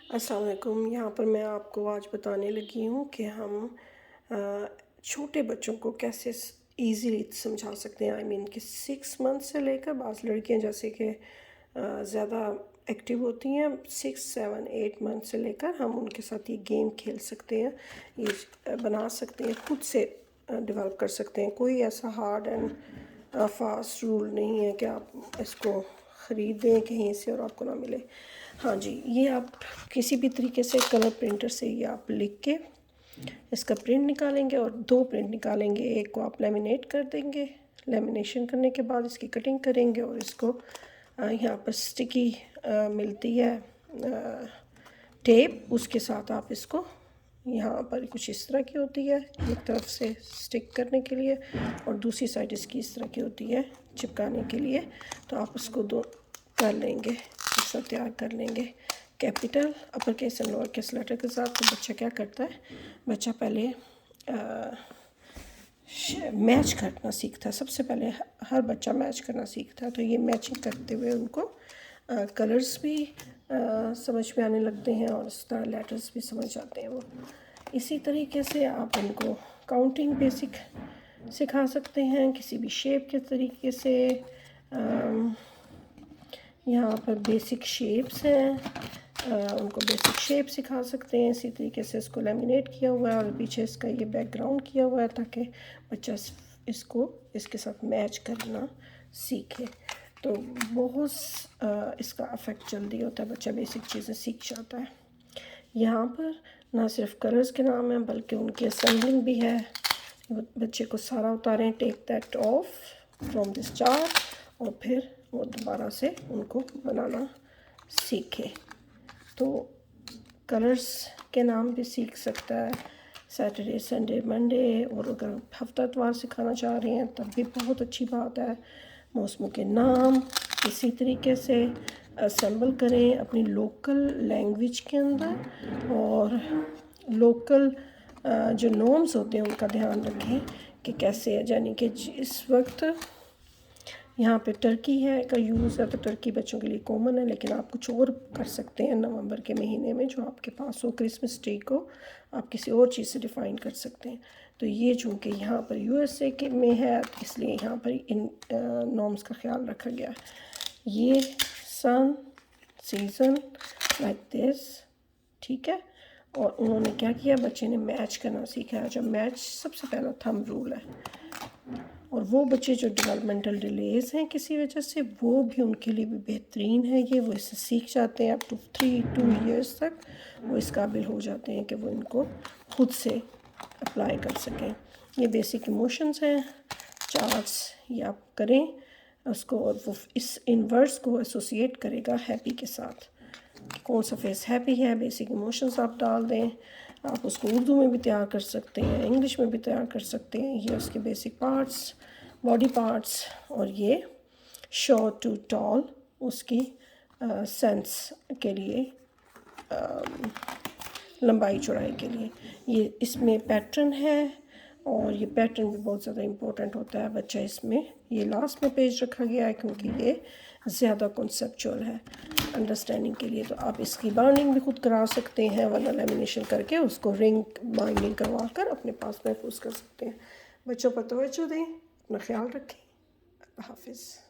السلام علیکم۔ یہاں پر میں آپ کو آج بتانے لگی ہوں کہ ہم چھوٹے بچوں کو کیسے ایزیلی سمجھا سکتے ہیں۔ کہ 6 منتھ سے لے کر، بعض لڑکیاں جیسے کہ زیادہ ایکٹیو ہوتی ہیں، 6 7 8 منتھ سے لے کر ہم ان کے ساتھ یہ گیم کھیل سکتے ہیں، یہ بنا سکتے ہیں، خود سے ڈیولپ کر سکتے ہیں۔ کوئی ایسا ہارڈ اینڈ فاسٹ رول نہیں ہے کہ آپ اس کو خریدیں کہیں سے اور آپ کو نہ ملے۔ ہاں جی، یہ آپ کسی بھی طریقے سے کلر پرنٹر سے یہ آپ لکھ کے اس کا پرنٹ نکالیں گے اور 2 پرنٹ نکالیں گے۔ ایک کو آپ لیمینیٹ کر دیں گے، لیمینیشن کرنے کے بعد اس کی کٹنگ کریں گے اور اس کو یہاں پر سٹکی ملتی ہے ٹیپ، اس کے ساتھ آپ اس کو یہاں پر کچھ اس طرح کی ہوتی ہے ایک طرف سے سٹک کرنے کے لیے اور دوسری سائڈ اس کی اس طرح کی ہوتی ہے چپکانے کے لیے۔ تو آپ اس کو دو کر لیں گے، اس طرح تیار کر لیں گے capital upper case and lower case letter کے ساتھ۔ تو بچہ کیا کرتا ہے، بچہ پہلے میچ کرنا سیکھتا ہے۔ سب سے پہلے ہر بچہ میچ کرنا سیکھتا ہے، تو یہ میچنگ کرتے ہوئے ان کو کلرز بھی سمجھ میں آنے لگتے ہیں اور اس طرح لیٹرز بھی سمجھ آتے ہیں وہ۔ اسی طریقے سے آپ ان کو کاؤنٹنگ بیسک سکھا سکتے ہیں کسی بھی شیپ کے طریقے سے۔ یہاں پر بیسک شیپس ہیں، ان کو بیسک شیپ سکھا سکتے ہیں۔ اسی طریقے سے اس کو لیمینیٹ کیا ہوا ہے اور پیچھے اس کا یہ بیک گراؤنڈ کیا ہوا ہے تاکہ بچہ اس کو اس کے ساتھ میچ کرنا سیکھے۔ تو بہت اس کا افیکٹ جلدی ہوتا ہے، بچہ بیسک چیزیں سیکھ جاتا ہے۔ یہاں پر نہ صرف کلرز کے نام ہیں بلکہ ان کی اسمبلنگ بھی ہے۔ بچے کو سارا اتاریں، take that off from this chart, اور پھر وہ دوبارہ سے ان کو بنانا سیکھے۔ تو کلرز کے نام بھی سیکھ سکتا ہے، سیٹرڈے سنڈے منڈے، اور اگر ہفتہ اتوار سکھانا چاہ رہے ہیں تب بھی بہت اچھی بات ہے۔ موسموں کے نام اسی طریقے سے اسمبل کریں اپنی لوکل لینگویج کے اندر، اور لوکل جو نارمز ہوتے ہیں ان کا دھیان رکھیں کہ کیسے ہے۔ یعنی کہ اس وقت یہاں پہ ٹرکی ہے کا یوز ہے، تو ٹرکی بچوں کے لیے کامن ہے، لیکن آپ کچھ اور کر سکتے ہیں نومبر کے مہینے میں جو آپ کے پاس ہو۔ کرسمس ڈے کو آپ کسی اور چیز سے ڈیفائن کر سکتے ہیں۔ تو یہ چونکہ یہاں پر USA کے میں ہے، اس لیے یہاں پر ان نارمز کا خیال رکھا گیا۔ یہ سن سیزن لائک دس، ٹھیک ہے۔ اور انہوں نے کیا کیا، بچے نے میچ کرنا سیکھا ہے۔ جب میچ سب سے پہلا تھمب رول ہے، اور وہ بچے جو ڈیولپمنٹل ڈیلیز ہیں کسی وجہ سے، وہ بھی ان کے لیے بھی بہترین ہے یہ، وہ اسے سیکھ جاتے ہیں اپ ٹو 2 ایئرس تک وہ اس قابل ہو جاتے ہیں کہ وہ ان کو خود سے اپلائی کر سکیں۔ یہ بیسک ایموشنز ہیں، چارٹس یہ آپ کریں اس کو، اور وہ اس ان ورڈس کو ایسوسیٹ کرے گا ہیپی کے ساتھ، کون سا فیس ہیپی ہے۔ بیسک ایموشنز آپ ڈال دیں، آپ اس کو اردو میں بھی تیار کر سکتے ہیں، انگلش میں بھی تیار کر سکتے ہیں۔ یہ اس کے بیسک پارٹس، باڈی پارٹس، اور یہ شارٹ ٹو ٹال اس کی سینس کے لیے، لمبائی چوڑائی کے لیے۔ یہ اس میں پیٹرن ہے، اور یہ پیٹرن بھی بہت زیادہ امپورٹنٹ ہوتا ہے۔ بچہ اس میں یہ لاسٹ میں پیج رکھا گیا ہے کیونکہ یہ زیادہ کنسیپچول ہے انڈرسٹینڈنگ کے لیے۔ تو آپ اس کی بائنڈنگ بھی خود کرا سکتے ہیں، ورنہ لیمینیشن کر کے اس کو رنگ بائنڈنگ کروا کر اپنے پاس محفوظ کر سکتے ہیں۔ بچوں پر توجہ دیں، اپنا خیال رکھیں۔ اللہ حافظ۔